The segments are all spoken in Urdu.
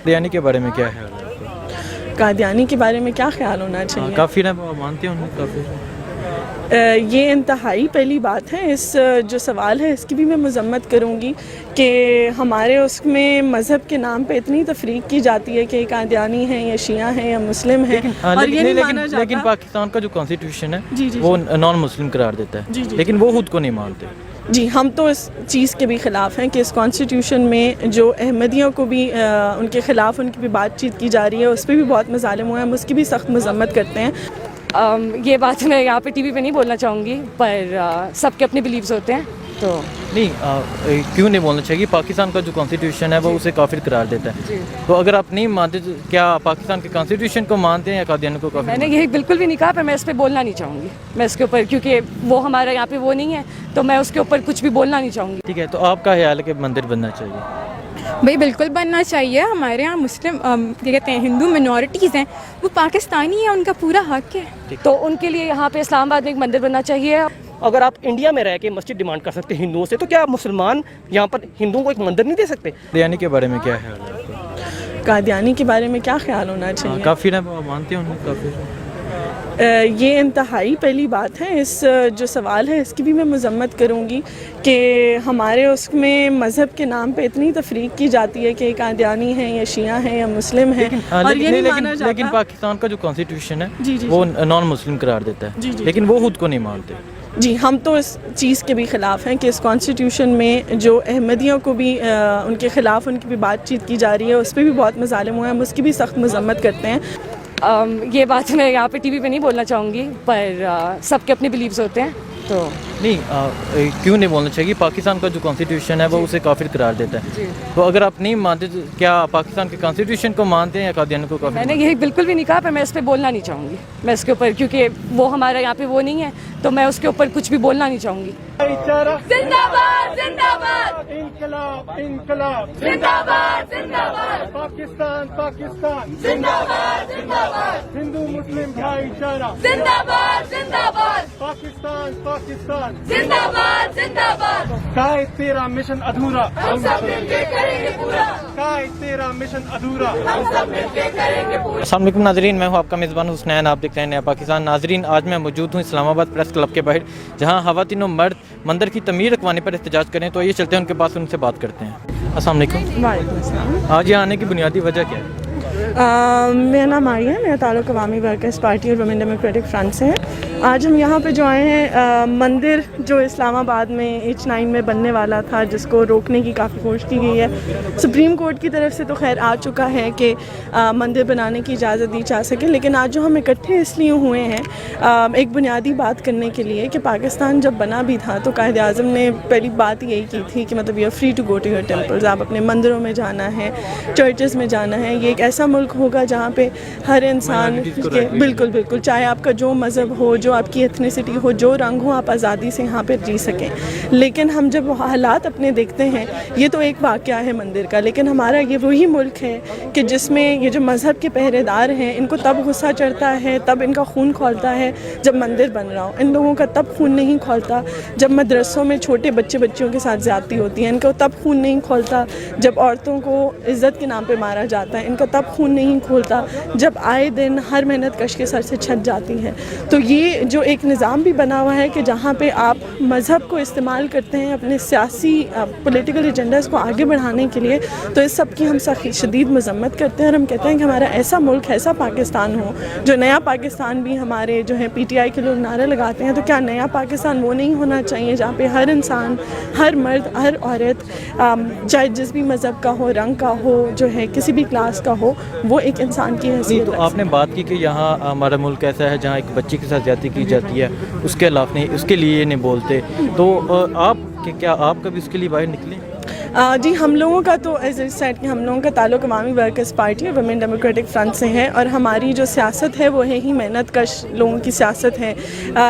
قادیانی کے بارے میں کیا خیال ہے آپ کا؟ قادیانی کے بارے میں کیا خیال ہونا چاہیے؟ کافر ہیں، مانتے ہیں انہیں کافر؟ یہ انتہائی پہلی بات ہے. اس جو سوال ہے اس کی بھی میں مذمت کروں گی کہ ہمارے اس میں مذہب کے نام پہ اتنی تفریق کی جاتی ہے کہ یہ قادیانی ہیں یا شیعہ ہیں یا مسلم ہیں، اور یہ نہیں مانا جاتا. لیکن پاکستان کا جو کانسٹیٹیوشن ہے جی جی وہ نان مسلم قرار دیتا ہے. جی جی لیکن وہ خود کو نہیں مانتے. جی ہم تو اس چیز کے بھی خلاف ہیں کہ اس کانسٹیٹیوشن میں جو احمدیوں کو بھی ان کے خلاف ان کی بھی بات چیت کی جا رہی ہے، اس پہ بھی بہت مظالم ہوئے ہیں. ہم اس کی بھی سخت مذمت کرتے ہیں. یہ بات میں یہاں پہ ٹی وی پہ نہیں بولنا چاہوں گی، پر سب کے اپنے بلیفز ہوتے ہیں تو نہیں کیوں نہیں بولنا چاہیے؟ پاکستان کا جو کانسٹیٹیوشن ہے وہ اسے کافر قرار دیتا ہے. تو اگر آپ نہیں مانتے تو کیا پاکستان کے کانسٹیٹیوشن کو مانتے ہیں یا قادیانی کو کافر؟ میں نے یہی بالکل بھی نہیں کہا، پر میں اس پہ بولنا نہیں چاہوں گی. میں اس کے اوپر، کیونکہ وہ ہمارا یہاں پہ وہ نہیں ہے، تو میں اس کے اوپر کچھ بھی بولنا نہیں چاہوں گی. ٹھیک ہے، تو آپ کا خیال ہے کہ مندر بننا چاہیے؟ بھائی بالکل بننا چاہیے. ہمارے یہاں مسلم کیا کہتے ہیں ہندو منورٹیز ہیں، وہ پاکستانی ہیں، ان کا پورا حق ہے. تو ان کے لیے یہاں پہ اسلام آباد میں ایک مندر بننا چاہیے. اگر آپ انڈیا میں رہ کے مسجد ڈیمانڈ کر سکتے ہیں ہندوؤں سے، تو کیا مسلمان یہاں پر ہندوؤں کو ایک مندر نہیں دے سکتے؟ قادیانی کے بارے میں کیا خیال ہے آپ کا؟ قادیانی کے بارے میں کیا خیال ہونا چاہیے؟ کافر ہیں، مانتے ہیں انہیں کافر؟ یہ انتہائی پہلی بات ہے. اس جو سوال ہے اس کی بھی میں مذمت کروں گی کہ ہمارے اس میں مذہب کے نام پہ اتنی تفریق کی جاتی ہے کہ یہ قادیانی ہیں یا شیعہ ہیں یا مسلم ہیں، اور یہ نہیں مانا جاتا. لیکن پاکستان کا جو کانسٹیٹیوشن ہے جی جی وہ نان مسلم قرار دیتا ہے. لیکن وہ خود کو نہیں مانتے. جی ہم تو اس چیز کے بھی خلاف ہیں کہ اس کانسٹیٹیوشن میں جو احمدیوں کو بھی ان کے خلاف ان کی بھی بات چیت کی جا رہی ہے، اس پہ بھی بہت مظالم ہوئے ہیں. ہم اس کی بھی سخت مذمت کرتے ہیں. یہ بات میں یہاں پہ ٹی وی پہ نہیں بولنا چاہوں گی، پر سب کے اپنے بلیفز ہوتے ہیں تو نہیں کیوں نہیں بولنا چاہیے؟ پاکستان کا جو کانسٹیٹیوشن ہے وہ اسے کافر قرار دیتا ہے. تو اگر آپ نہیں مانتے تو کیا پاکستان کے کانسٹیٹیوشن کو مانتے ہیں یا قادیانی کو کافر؟ میں نے یہی بالکل بھی نہیں کہا، پر میں اس پہ بولنا نہیں چاہوں گی. میں اس کے اوپر، کیونکہ وہ ہمارا یہاں پہ وہ نہیں ہے، تو میں اس کے اوپر کچھ بھی بولنا نہیں چاہوں گی. زندہ باد زندہ باد انقلاب انقلاب زندہ باد زندہ باد پاکستان پاکستان زندہ باد زندہ باد ہندو مسلم بھائی چارہ زندہ باد زندہ باد پاکستان پاکستان زندہ باد زندہ باد. کائے تیرا مشن ادھورا ہم سب مل کے کریں گے پورا. کائے تیرا مشن ادھورا ہم سب مل کے کریں گے پورا. السلام علیکم ناظرین، میں ہوں آپ کا میزبان حسنین. آپ دیکھ رہے ہیں نیا پاکستان. ناظرین، آج میں موجود ہوں اسلام آباد پریس کلب کے باہر، جہاں خواتین و مرد مندر کی تعمیر رکھوانے پر احتجاج کریں. تو یہ چلتے ہیں ان کے پاس، ان سے بات کرتے ہیں. السلام علیکم. وعلیکم السلام. آج یہاں آنے کی بنیادی وجہ کیا ہے؟ میرا نام آریہ ہے. میرا تعلق عوامی ورکرز پارٹی اور ویمن ڈیموکریٹک فرنٹ سے ہے. آج ہم یہاں پہ جو آئے ہیں، مندر جو اسلام آباد میں H9 میں بننے والا تھا، جس کو روکنے کی کافی کوشش کی گئی ہے. سپریم کورٹ کی طرف سے تو خیر آ چکا ہے کہ مندر بنانے کی اجازت دی جا سکے، لیکن آج جو ہم اکٹھے اس لیے ہوئے ہیں ایک بنیادی بات کرنے کے لیے کہ پاکستان جب بنا بھی تھا تو قائد اعظم نے پہلی بات یہی کی تھی کہ مطلب you are free to go to your temples. آپ اپنے مندروں میں جانا ہے، چرچز میں جانا ہے. یہ ایک ایسا ملک ہوگا جہاں پہ ہر انسان بالکل بالکل، چاہے آپ کا جو مذہب ہو، جو آپ کی ایتھنیسٹی ہو، جو رنگ ہو، آپ آزادی سے یہاں پہ جی سکیں. لیکن ہم جب حالات اپنے دیکھتے ہیں، یہ تو ایک واقعہ ہے مندر کا، لیکن ہمارا یہ وہی ملک ہے کہ جس میں یہ جو مذہب کے پہرے دار ہیں، ان کو تب غصہ چڑھتا ہے، تب ان کا خون کھولتا ہے جب مندر بن رہا ہو. ان لوگوں کا تب خون نہیں کھولتا جب مدرسوں میں چھوٹے بچیوں کے ساتھ زیادتی ہوتی ہے. ان کو تب خون نہیں کھولتا جب عورتوں کو عزت کے نام پہ مارا جاتا ہے. ان کا تب خون نہیں کھولتا جب آئے دن ہر محنت کش کے سر سے چھت جاتی ہے. تو یہ جو ایک نظام بھی بنا ہوا ہے کہ جہاں پہ آپ مذہب کو استعمال کرتے ہیں اپنے سیاسی پولیٹیکل ایجنڈاز کو آگے بڑھانے کے لیے، تو اس سب کی ہم شدید مذمت کرتے ہیں. اور ہم کہتے ہیں کہ ہمارا ایسا ملک، ایسا پاکستان ہو، جو نیا پاکستان بھی ہمارے جو ہے PTI کے لوگ نعرے لگاتے ہیں، تو کیا نیا پاکستان وہ نہیں ہونا چاہیے جہاں پہ ہر انسان، ہر مرد، ہر عورت، چاہے جس بھی مذہب کا ہو، رنگ کا ہو، جو ہے کسی بھی کلاس کا ہو، وہ ایک انسان کی حیثیت. تو آپ نے بات کی کہ یہاں ہمارا ملک ایسا ہے جہاں ایک بچی کے ساتھ زیادتی کی جاتی ہے، اس کے خلاف نہیں، اس کے لیے یہ نہیں بولتے. تو آپ کیا آپ کبھی اس کے لیے باہر نکلیں؟ جی ہم لوگوں کا تو ایز اے سیٹ کہ ہم لوگوں کا تعلق عوامی ورکرز پارٹی اور ویمن ڈیموکریٹک فرنٹ سے ہے، اور ہماری جو سیاست ہے وہ ہے ہی محنت کش لوگوں کی سیاست ہے.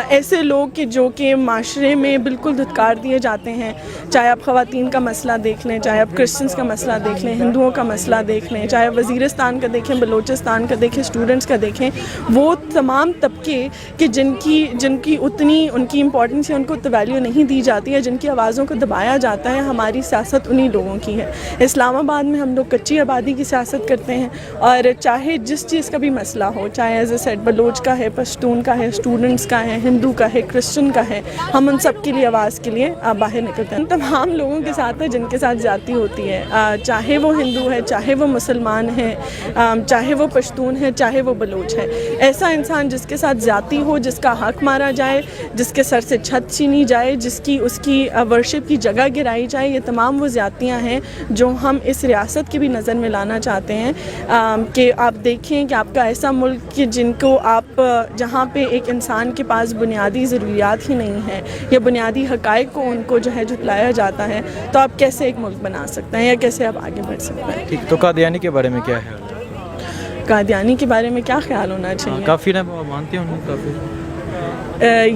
ایسے لوگ کہ جو کہ معاشرے میں بالکل دھتکار دیے جاتے ہیں، چاہے آپ خواتین کا مسئلہ دیکھ لیں، چاہے آپ کرسچنس کا مسئلہ دیکھ لیں، ہندوؤں کا مسئلہ دیکھ لیں، چاہے وزیرستان کا دیکھیں، بلوچستان کا دیکھیں، اسٹوڈنٹس کا دیکھیں. وہ تمام طبقے کہ جن کی اتنی ان کی امپورٹنس ہے، ان کو ویلیو نہیں دی جاتی ہے، جن کی آوازوں کو دبایا جاتا ہے، ہماری سیاست انہی لوگوں کی ہے. اسلام آباد میں ہم لوگ کچی آبادی کی سیاست کرتے ہیں, اور چاہے جس چیز کا بھی مسئلہ ہو, چاہے ایز اے سیٹ بلوچ کا ہے, پشتون کا ہے, اسٹوڈنٹس کا ہے, ہندو کا ہے, کرسچن کا ہے, ہم ان سب کے لیے آواز کے لیے باہر نکلتے ہیں. تمام لوگوں کے ساتھ ہے جن کے ساتھ زیادتی ہوتی ہے, چاہے وہ ہندو ہے, چاہے وہ مسلمان ہے, چاہے وہ پشتون ہے, چاہے وہ بلوچ ہے. ایسا انسان جس کے ساتھ زیادتی ہو, جس کا حق مارا جائے, جس کے سر سے چھت چھینی جائے, جس کی اس کی ورشپ کی جگہ گرائی جائے, یہ تمام وہ زیادتیاں ہیں جو ہم اس ریاست کی بھی نظر میں لانا چاہتے ہیں. کہ آپ دیکھیں کہ آپ کا ایسا ملک کہ جن کو آپ, جہاں پہ ایک انسان کے پاس بنیادی ضروریات ہی نہیں ہیں یا بنیادی حقائق کو ان کو جو ہے جھٹلایا جاتا ہے, تو آپ کیسے ایک ملک بنا سکتے ہیں یا کیسے آپ آگے بڑھ سکتے ہیں. ٹھیک, تو قادیانی کے بارے میں کیا ہے؟ قادیانی کے بارے میں کیا خیال ہونا چاہیے؟ کافر ہیں, مانتے ہیں کافر؟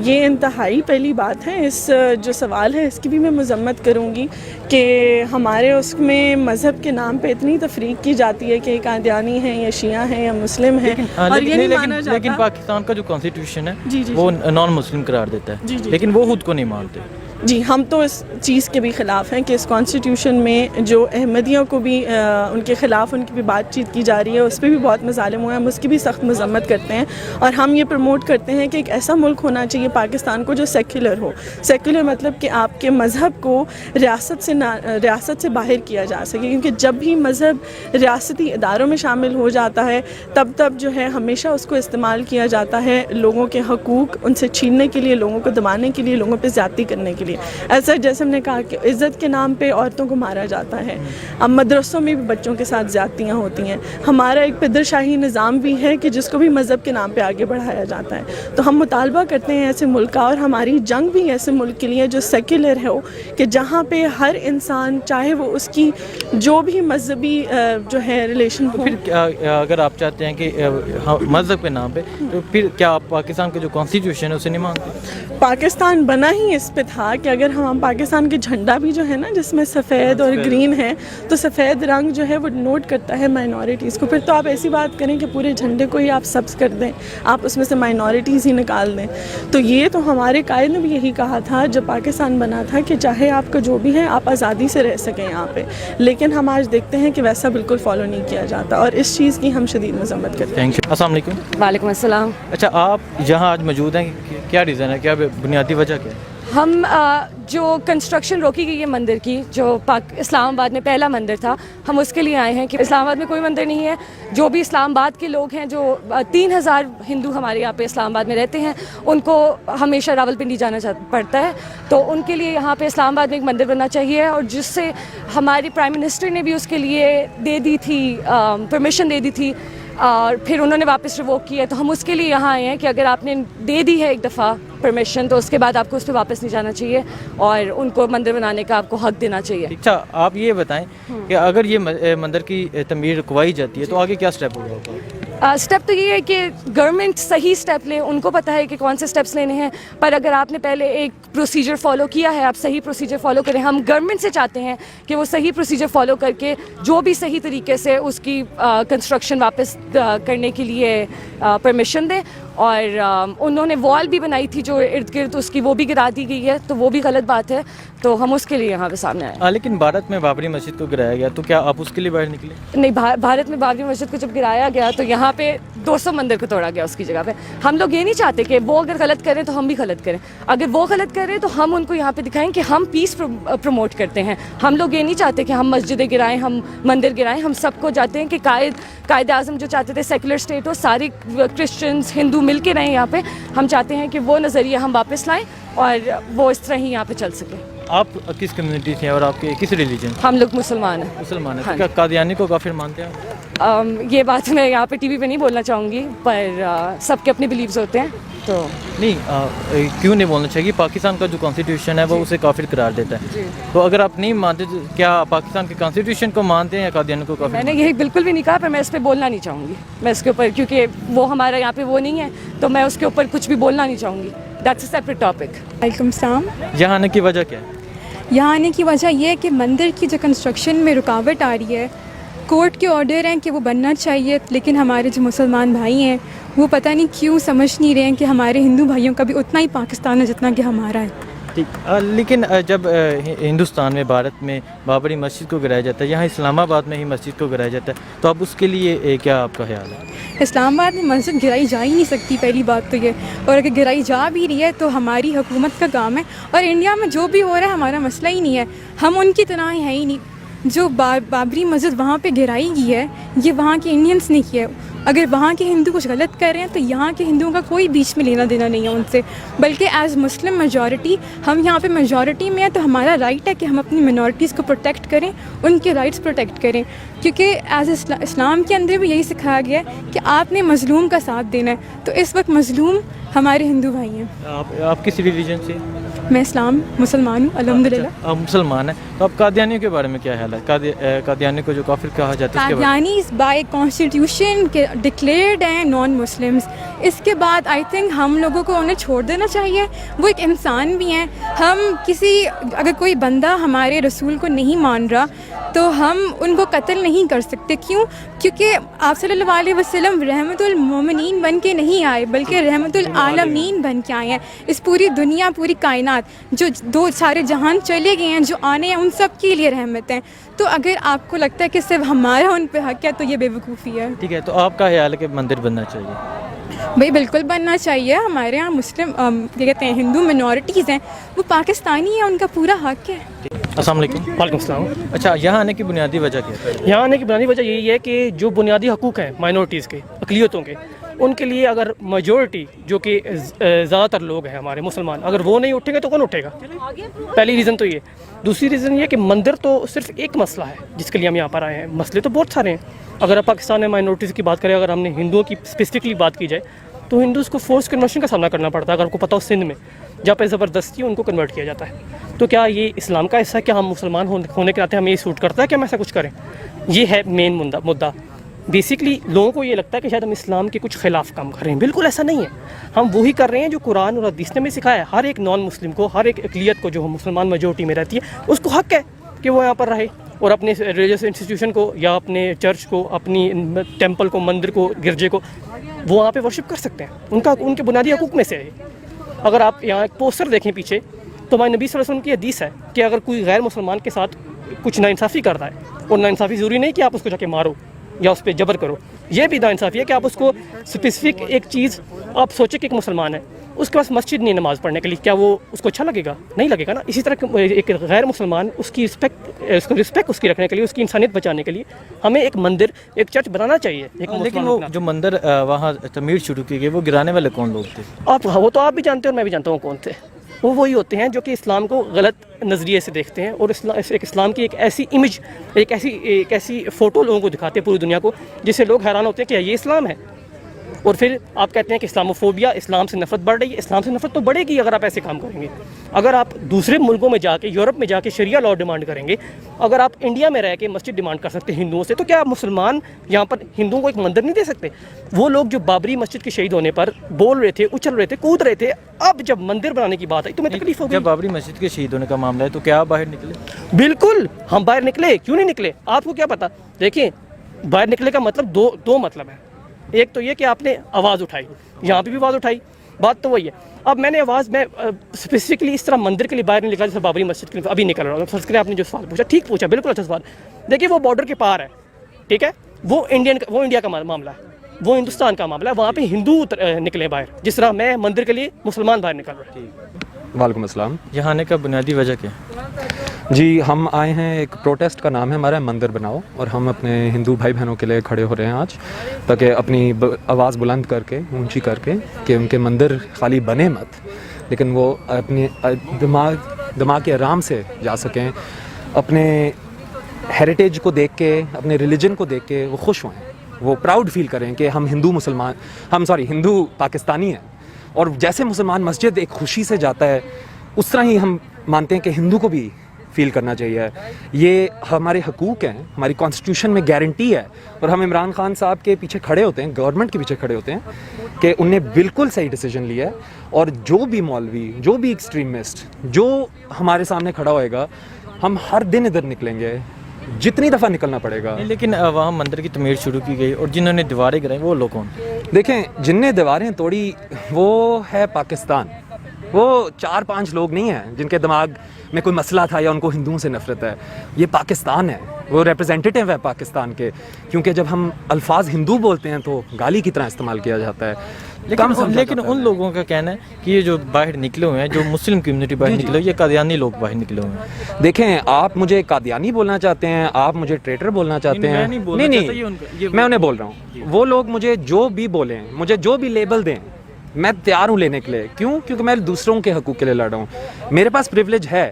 یہ انتہائی پہلی بات ہے. اس جو سوال ہے اس کی بھی میں مذمت کروں گی کہ ہمارے اس میں مذہب کے نام پہ اتنی تفریق کی جاتی ہے کہ قادیانی ہیں یا شیعہ ہیں یا مسلم ہیں, اور یہ نہیں مانا جاتا. لیکن پاکستان کا جو کانسٹیٹیوشن ہے جی وہ نان مسلم قرار دیتا ہے, جی جی, لیکن وہ خود کو نہیں مانتے. جی, ہم تو اس چیز کے بھی خلاف ہیں کہ اس کانسٹیٹیوشن میں جو احمدیوں کو بھی ان کے خلاف ان کی بھی بات چیت کی جا رہی ہے, اس پہ بھی بہت مظالم ہوئے ہیں, ہم اس کی بھی سخت مذمت کرتے ہیں. اور ہم یہ پروموٹ کرتے ہیں کہ ایک ایسا ملک ہونا چاہیے پاکستان کو جو سیکولر ہو. سیکولر مطلب کہ آپ کے مذہب کو ریاست سے باہر کیا جا سکے, کیونکہ جب بھی مذہب ریاستی اداروں میں شامل ہو جاتا ہے تب جو ہے ہمیشہ اس کو استعمال کیا جاتا ہے لوگوں کے حقوق ان سے چھیننے کے لیے, لوگوں کو دبانے کے لیے, لوگوں پہ زیادتی کرنے کے لیے. ایسا جیسے ہم نے کہا کہ عزت کے نام پہ عورتوں کو مارا جاتا ہے, اب مدرسوں میں بھی بچوں کے ساتھ زیادتیاں ہوتی ہیں. ہمارا ایک پدر شاہی نظام بھی ہے کہ جس کو بھی مذہب کے نام پہ آگے بڑھایا جاتا ہے. تو ہم مطالبہ کرتے ہیں ایسے ملک کا, اور ہماری جنگ بھی ایسے ملک کے لیے جو سیکولر ہو, کہ جہاں پہ ہر انسان چاہے وہ اس کی جو بھی مذہبی جو ہے ریلیشن ہو. پھر اگر آپ چاہتے ہیں کہ مذہب کے نام پہ, تو پھر کیا آپ پاکستان کے جو کانسٹیٹیوشن ہے اسے نہیں مانتے؟ پاکستان بنا ہی اس پہ تھا کہ اگر ہم پاکستان کے جھنڈا بھی جو ہے نا جس میں سفید اور گرین ہے, تو سفید رنگ جو ہے وہ نوٹ کرتا ہے مائنورٹیز کو. پھر تو آپ ایسی بات کریں کہ پورے جھنڈے کو ہی آپ سبز کر دیں, آپ اس میں سے مائنورٹیز ہی نکال دیں. تو یہ تو ہمارے قائد نے بھی یہی کہا تھا جب پاکستان بنا تھا کہ چاہے آپ کا جو بھی ہے آپ آزادی سے رہ سکیں یہاں پہ, لیکن ہم آج دیکھتے ہیں کہ ویسا بالکل فالو نہیں کیا جاتا, اور اس چیز کی ہم شدید مذمت کرتے ہیں. Thank you. السلام علیکم. وعلیکم السلام. اچھا, آپ جہاں آج موجود ہیں کیا ریزن ہے, کیا بنیادی وجہ کیا ہے؟ ہم جو کنسٹرکشن روکی گئی ہے مندر کی, جو اسلام آباد میں پہلا مندر تھا, ہم اس کے لیے آئے ہیں کہ اسلام آباد میں کوئی مندر نہیں ہے. جو بھی اسلام آباد کے لوگ ہیں, جو 3000 ہندو ہمارے یہاں پہ اسلام آباد میں رہتے ہیں, ان کو ہمیشہ راولپنڈی جانا پڑتا ہے. تو ان کے لیے یہاں پہ اسلام آباد میں ایک مندر بننا چاہیے, اور جس سے ہمارے پرائم منسٹر نے بھی اس کے لیے دے دی تھی, پرمیشن دے دی تھی, اور پھر انہوں نے واپس ریووک کیا. تو ہم اس کے لیے یہاں آئے ہیں کہ اگر آپ نے دے دی ہے ایک دفعہ پرمیشن, تو اس کے بعد آپ کو اس پہ واپس نہیں جانا چاہیے, اور ان کو مندر بنانے کا آپ کو حق دینا چاہیے. اچھا, آپ یہ بتائیں کہ اگر یہ مندر کی تعمیر رکوائی جاتی ہے تو آگے کیا سٹیپ ہوگا؟ اسٹیپ تو یہ ہے کہ گورنمنٹ صحیح اسٹیپ لے, ان کو پتہ ہے کہ کون سے اسٹیپس لینے ہیں. پر اگر آپ نے پہلے ایک پروسیجر فالو کیا ہے, آپ صحیح پروسیجر فالو کریں. ہم گورنمنٹ سے چاہتے ہیں کہ وہ صحیح پروسیجر فالو کر کے جو بھی صحیح طریقے سے اس کی کنسٹرکشن واپس کرنے کے لیے پرمیشن دیں. اور انہوں نے وال بھی بنائی تھی جو ارد گرد اس کی, وہ بھی گرا دی گئی ہے, تو وہ بھی غلط بات ہے. تو ہم اس کے لیے یہاں پہ سامنے آئے. لیکن بھارت میں بابری مسجد کو گرایا گیا, تو کیا آپ اس کے لیے باہر نکلے؟ نہیں, بھارت میں بابری مسجد کو جب گرایا گیا تو یہاں پہ 200 مندر کو توڑا گیا اس کی جگہ پہ. ہم لوگ یہ نہیں چاہتے کہ وہ اگر غلط کریں تو ہم بھی غلط کریں. اگر وہ غلط کریں تو ہم ان کو یہاں پہ دکھائیں کہ ہم پیس پروموٹ کرتے ہیں. ہم لوگ یہ نہیں چاہتے کہ ہم مسجدیں گرائیں, ہم مندر گرائیں. ہم سب کو چاہتے ہیں کہ قائد اعظم جو چاہتے تھے سیکولر اسٹیٹ ہو, سارے کرسچنز ہندو مل کے رہیں یہاں پہ. ہم چاہتے ہیں کہ وہ نظریہ ہم واپس لائیں اور وہ اس طرح ہی یہاں پہ چل سکے. آپ کس کمیونٹی سے ہیں اور آپ کے کس ریلیجن؟ ہم لوگ مسلمان ہیں. مسلمان ہیں. کیا قادیانی کو کافر مانتے ہیں؟ یہ بات میں یہاں پہ ٹی وی پہ نہیں بولنا چاہوں گی, پر سب کے اپنے بلیوز ہوتے ہیں. تو نہیں, کیوں نہیں بولنا چاہیے؟ پاکستان کا جو کانسٹیٹیوشن ہے وہ اسے کافر قرار دیتا ہے. تو اگر آپ نہیں مانتے, کیا پاکستان کے کانسٹیٹیوشن کو مانتے ہیں یا قادیانی کو کافر؟ میں نے یہی بالکل بھی نہیں کہا, پر میں اس پہ بولنا نہیں چاہوں گی. میں اس کے اوپر, کیونکہ وہ ہمارا یہاں پہ وہ نہیں ہے, تو میں اس کے اوپر کچھ بھی بولنا نہیں چاہوں گی. That's a separate topic. وعلیکم السلام. یہاں آنے کی وجہ کیا ہے؟ یہاں آنے کی وجہ یہ ہے کہ مندر کی جو کنسٹرکشن میں رکاوٹ آ رہی ہے, کورٹ کے آرڈر ہیں کہ وہ بننا چاہیے, لیکن ہمارے جو مسلمان بھائی ہیں وہ پتہ نہیں کیوں سمجھ نہیں رہے ہیں کہ ہمارے ہندو بھائیوں کا بھی اتنا ہی پاکستان ہے جتنا کہ ہمارا ہے. ٹھیک لیکن جب ہندوستان میں بھارت میں بابری مسجد کو گرایا جاتا ہے، یہاں اسلام آباد میں ہی مسجد کو گرایا جاتا ہے، تو اب اس کے لیے کیا آپ کا خیال ہے؟ اسلام آباد میں مسجد گرائی جا ہی نہیں سکتی، پہلی بات تو یہ، اور اگر گرائی جا بھی رہی ہے تو ہماری حکومت کا کام ہے، اور انڈیا میں جو بھی ہو رہا ہے ہمارا مسئلہ ہی نہیں ہے، ہم ان کی طرح ہے ہی نہیں۔ جو بابری مسجد وہاں پہ گرائی گئی ہے یہ وہاں کے انڈینس نے کیا ہے، اگر وہاں کے ہندو کچھ غلط کر رہے ہیں تو یہاں کے ہندوؤں کا کوئی بیچ میں لینا دینا نہیں ہے ان سے، بلکہ ایز مسلم میجورٹی ہم یہاں پہ میجورٹی میں ہیں تو ہمارا رائٹ ہے کہ ہم اپنی منورٹیز کو پروٹیکٹ کریں، ان کے رائٹس پروٹیکٹ کریں، کیونکہ ایز اسلام کے اندر بھی یہی سکھایا گیا ہے کہ آپ نے مظلوم کا ساتھ دینا ہے، تو اس وقت مظلوم ہمارے ہندو بھائی ہیں۔ آپ کس ریلیجن سے؟ میں اسلام مسلمان ہوں الحمدللہ۔ آپ مسلمان ہیں، تو آپ قادیانیوں کے بارے میں کیا خیال ہے؟ قادیانی کو جو کافر کہا جاتا ہے اس کے بارے میں؟ قادیانی بائی کانسٹیٹیوشن کے ڈکلیئرڈ ہیں نان مسلمس، اس کے بعد آئی تھنک ہم لوگوں کو انہیں چھوڑ دینا چاہیے، وہ ایک انسان بھی ہیں، ہم اگر کوئی بندہ ہمارے رسول کو نہیں مان رہا تو ہم ان کو قتل نہیں کر سکتے، کیونکہ آپ صلی اللہ علیہ وسلم رحمت المومنین بن کے نہیں آئے بلکہ رحمت العالمین بن کے آئے ہیں، اس پوری دنیا پوری کائنات جو سارے جہان چلے گئے ہیں جو آنے ہیں ان سب کے لیے رحمت ہیں، تو اگر آپ کو لگتا ہے کہ صرف ہمارا ان پہ حق ہے تو یہ بے وقوفی ہے۔ ٹھیک ہے، تو آپ کا خیال ہے کہ مندر بننا چاہیے؟ بھائی بالکل بننا چاہیے، ہمارے یہاں مسلم کیا کہتے ہیں ہندو منورٹیز ہیں، وہ پاکستانی ہیں، ان کا پورا حق ہے۔ السلام علیکم۔ وعلیکم السلام۔ اچھا، یہاں آنے کی بنیادی وجہ کیا ہے؟ یہاں آنے کی بنیادی وجہ یہی ہے کہ جو بنیادی حقوق ہیں مائنورٹیز کے، اقلیتوں کے، ان کے لیے اگر میجورٹی جو کہ زیادہ تر لوگ ہیں ہمارے مسلمان، اگر وہ نہیں اٹھیں گے تو کون اٹھے گا؟ پہلی ریزن تو یہ۔ دوسری ریزن یہ کہ مندر تو صرف ایک مسئلہ ہے جس کے لیے ہم یہاں پر آئے ہیں، مسئلے تو بہت سارے ہیں۔ اگر آپ پاکستان میں مائنورٹیز کی بات کریں، اگر ہم نے ہندوؤں کی اسپیسیفکلی بات کی جائے تو ہندوز کو فورس کنورشن کا سامنا کرنا پڑتا ہے، اگر آپ کو پتہ ہو سندھ میں جہاں پہ زبردستی ان کو کنورٹ کیا جاتا ہے۔ تو کیا یہ اسلام کا حصہ ہے؟ کیا ہم مسلمان ہونے کے ناطے ہمیں یہ سوٹ کرتا ہے کہ ہم ایسا کچھ کریں؟ یہ ہے مین مدعا۔ بیسکلی لوگوں کو یہ لگتا ہے کہ شاید ہم اسلام کے کچھ خلاف کام کر رہے ہیں، بالکل ایسا نہیں ہے، ہم وہی کر رہے ہیں جو قرآن اور حدیث نے ہمیں سکھایا ہے۔ ہر ایک نان مسلم کو، ہر ایک اقلیت کو جو مسلمان میجورٹی میں رہتی ہے، اس کو حق ہے کہ وہ یہاں پر رہے اور اپنے ریلیجس انسٹیٹیوشن کو یا اپنے چرچ کو، اپنی ٹیمپل کو، مندر کو، گرجے کو وہ وہاں پہ ورشپ کر سکتے ہیں، ان کے بنیادی حقوق میں سے ہے۔ اگر آپ یہاں ایک پوسٹر دیکھیں پیچھے تو ہمارے نبی صلی اللہ علیہ وسلم کی حدیث ہے کہ اگر کوئی غیر مسلمان کے ساتھ کچھ ناانصافی کرتا ہے، اور ناانصافی ضروری نہیں کہ آپ اس کو جا کے مارو یا اس پہ جبر کرو، یہ بھی ناانصافی ہے کہ آپ اس کو اسپیسیفک ایک چیز آپ سوچیں کہ ایک مسلمان ہے، اس کے پاس مسجد نہیں نماز پڑھنے کے لیے، کیا وہ اس کو اچھا لگے گا؟ نہیں لگے گا نا۔ اسی طرح ایک غیر مسلمان اس کی رسپیکٹ اس کی رکھنے کے لیے، اس کی انسانیت بچانے کے لیے ہمیں ایک مندر، ایک چرچ بنانا چاہیے۔ لیکن وہ جو مندر وہاں تعمیر شروع کی گئی، وہ گرانے والے کون لوگ تھے؟ وہ تو آپ بھی جانتے ہیں اور میں بھی جانتا ہوں کون تھے۔ وہ وہی ہوتے ہیں جو کہ اسلام کو غلط نظریے سے دیکھتے ہیں اور اسلام کی ایک ایسی امیج، ایک ایسی فوٹو لوگوں کو دکھاتے ہیں پوری دنیا کو، جس سے لوگ حیران ہوتے ہیں کہ یہ اسلام ہے، اور پھر آپ کہتے ہیں کہ اسلاموفوبیا، اسلام سے نفرت بڑھ رہی ہے۔ اسلام سے نفرت تو بڑھے گی اگر آپ ایسے کام کریں گے۔ اگر آپ دوسرے ملکوں میں جا کے، یورپ میں جا کے شریعہ لاء ڈیمانڈ کریں گے، اگر آپ انڈیا میں رہ کے مسجد ڈیمانڈ کر سکتے ہیں ہندوؤں سے، تو کیا مسلمان یہاں پر ہندوؤں کو ایک مندر نہیں دے سکتے؟ وہ لوگ جو بابری مسجد کے شہید ہونے پر بول رہے تھے، اچھل رہے تھے، کود رہے تھے، اب جب مندر بنانے کی بات آئی تو میں تکلیف ہو گئی۔ جب بابری مسجد کے شہید ہونے کا معاملہ ہے تو کیا آپ باہر نکلے؟ بالکل ہم باہر نکلے، کیوں نہیں نکلے؟ آپ کو کیا پتا؟ دیکھیں، باہر نکلے کا مطلب دو مطلب ہے۔ ایک تو یہ کہ آپ نے آواز اٹھائی، یہاں پہ بھی آواز اٹھائی، بات تو وہی ہے۔ اب میں نے میں اسپیسیفکلی اس طرح مندر کے لیے باہر نہیں نکلا جیسے بابری مسجد کے لیے ابھی نکل رہا ہوں۔ فرض کریں آپ نے جو سوال پوچھا، ٹھیک پوچھا، بالکل اچھا سوال۔ دیکھیے وہ بارڈر کے پار ہے، ٹھیک ہے، وہ انڈیا کا معاملہ ہے، وہ ہندوستان کا معاملہ ہے، وہاں پہ ہندو نکلے باہر، جس طرح میں مندر کے لیے مسلمان باہر نکل رہا ہے۔ وعلیکم السلام۔ یہاں آنے کا بنیادی وجہ کیا ہے؟ جی ہم آئے ہیں، ایک پروٹیسٹ کا نام ہے ہمارا مندر بناؤ، اور ہم اپنے ہندو بھائی بہنوں کے لیے کھڑے ہو رہے ہیں آج، تاکہ اپنی آواز بلند کر کے، اونچی کر کے، کہ ان کے مندر خالی بنے مت، لیکن وہ اپنے دماغ کے آرام سے جا سکیں، اپنے ہیریٹیج کو دیکھ کے، اپنے ریلیجن کو دیکھ کے وہ خوش ہوئیں، وہ پراؤڈ فیل کریں کہ ہم ہندو پاکستانی ہیں۔ اور جیسے مسلمان مسجد ایک خوشی سے جاتا ہے، اس طرح ہی ہم مانتے ہیں کہ ہندو کو بھی فیل کرنا چاہیے۔ یہ ہمارے حقوق ہیں، ہماری کانسٹیٹیوشن میں گارنٹی ہے، اور ہم عمران خان صاحب کے پیچھے کھڑے ہوتے ہیں، گورنمنٹ کے پیچھے کھڑے ہوتے ہیں کہ ان نے بالکل صحیح ڈیسیجن لیا ہے، اور جو بھی مولوی، جو بھی ایکسٹریمسٹ جو ہمارے سامنے کھڑا ہوئے گا، ہم ہر دن ادھر نکلیں گے، جتنی دفعہ نکلنا پڑے گا۔ لیکن وہاں مندر کی تعمیر شروع کی گئی اور جنہوں نے دیواریں گرائی وہ لوگ کون؟ دیکھیں، جن نے دیواریں توڑی وہ ہے پاکستان، وہ 4-5 لوگ نہیں ہیں جن کے دماغ میں کوئی مسئلہ تھا یا ان کو ہندوؤں سے نفرت ہے. یہ پاکستان ہے, وہ ریپرزینٹیٹیو ہے پاکستان کے, کیونکہ جب ہم الفاظ ہندو بولتے ہیں تو گالی کی طرح استعمال کیا جاتا ہے. لیکن ان لوگوں کا کہنا ہے کہ یہ جو باہر نکلے ہوئے ہیں, جو مسلم کمیونٹی باہر نکلے ہوئے, یہ قادیانی لوگ باہر نکلے ہوئے ہیں. دیکھیں, آپ مجھے قادیانی بولنا چاہتے ہیں, آپ مجھے ٹریٹر بولنا چاہتے ہیں, نہیں, میں انہیں بول رہا ہوں, وہ لوگ مجھے جو بھی بولیں, مجھے جو بھی لیبل دیں, میں تیار ہوں لینے کے لیے. کیوں؟ کیونکہ میں دوسروں کے حقوق کے لیے لڑ رہا ہوں. میرے پاس پریویلیج ہے.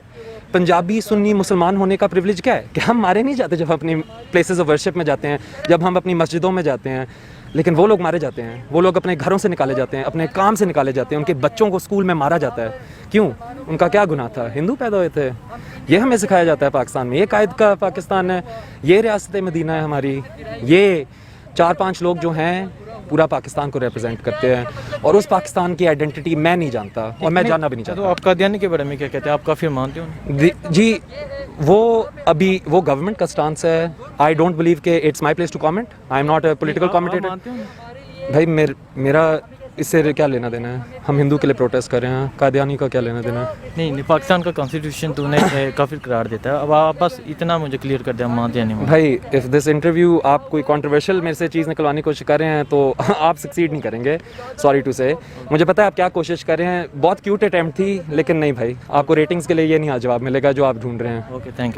پنجابی سنی مسلمان ہونے کا پریویلیج کیا ہے کہ ہم مارے نہیں جاتے جب ہم اپنی پلیسز آف ورشپ میں جاتے ہیں, جب ہم اپنی مسجدوں میں جاتے ہیں. لیکن وہ لوگ مارے جاتے ہیں, وہ لوگ اپنے گھروں سے نکالے جاتے ہیں, اپنے کام سے نکالے جاتے ہیں, ان کے بچوں کو اسکول میں مارا جاتا ہے. کیوں؟ ان کا کیا گناہ تھا؟ ہندو پیدا ہوئے تھے. یہ ہمیں سکھایا جاتا ہے پاکستان میں. یہ قائد کا پاکستان ہے, یہ ریاست مدینہ ہے ہماری. یہ 4-5 لوگ جو ہیں پورا پاکستان کو ریپرزینٹ کرتے ہیں, اور اس پاکستان کی آئیڈینٹی میں نہیں جانتا, اور میں جاننا بھی نہیں چاہتا. تو آپ قادیانی کے بارے میں کیا کہتے ہیں؟ آپ کافر مانتے ہو؟ جی, وہ ابھی وہ گورنمنٹ کا سٹانس ہے. آئی ڈونٹ بلیو کہ it's my place to comment. I am not a political commentator. بھائی میرا اس سے کیا لینا دینا ہے؟ ہم ہندو کے لیے پروٹیسٹ کر رہے ہیں, قادیانی کا کیا لینا دینا ہے؟ نہیں, پاکستان کا کانسٹیٹیوشن تو انہیں کافر قرار دیتا ہے. اب آپ بس اتنا مجھے کلیئر کر دیں, ہم مانتے ہیں نہیں. بھائی, اف دس انٹرویو آپ کوئی کنٹروورشل میرے سے چیز نکلوانے کی کوشش کر رہے ہیں تو آپ سکسیڈ نہیں کریں گے. سوری ٹو سے, مجھے پتا ہے آپ کیا کوشش کر رہے ہیں. بہت کیوٹ اٹیمپٹ تھی, لیکن نہیں بھائی, آپ کو ریٹنگز کے لیے یہ نہیں جواب ملے گا جو آپ ڈھونڈ رہے ہیں. Okay, thank you.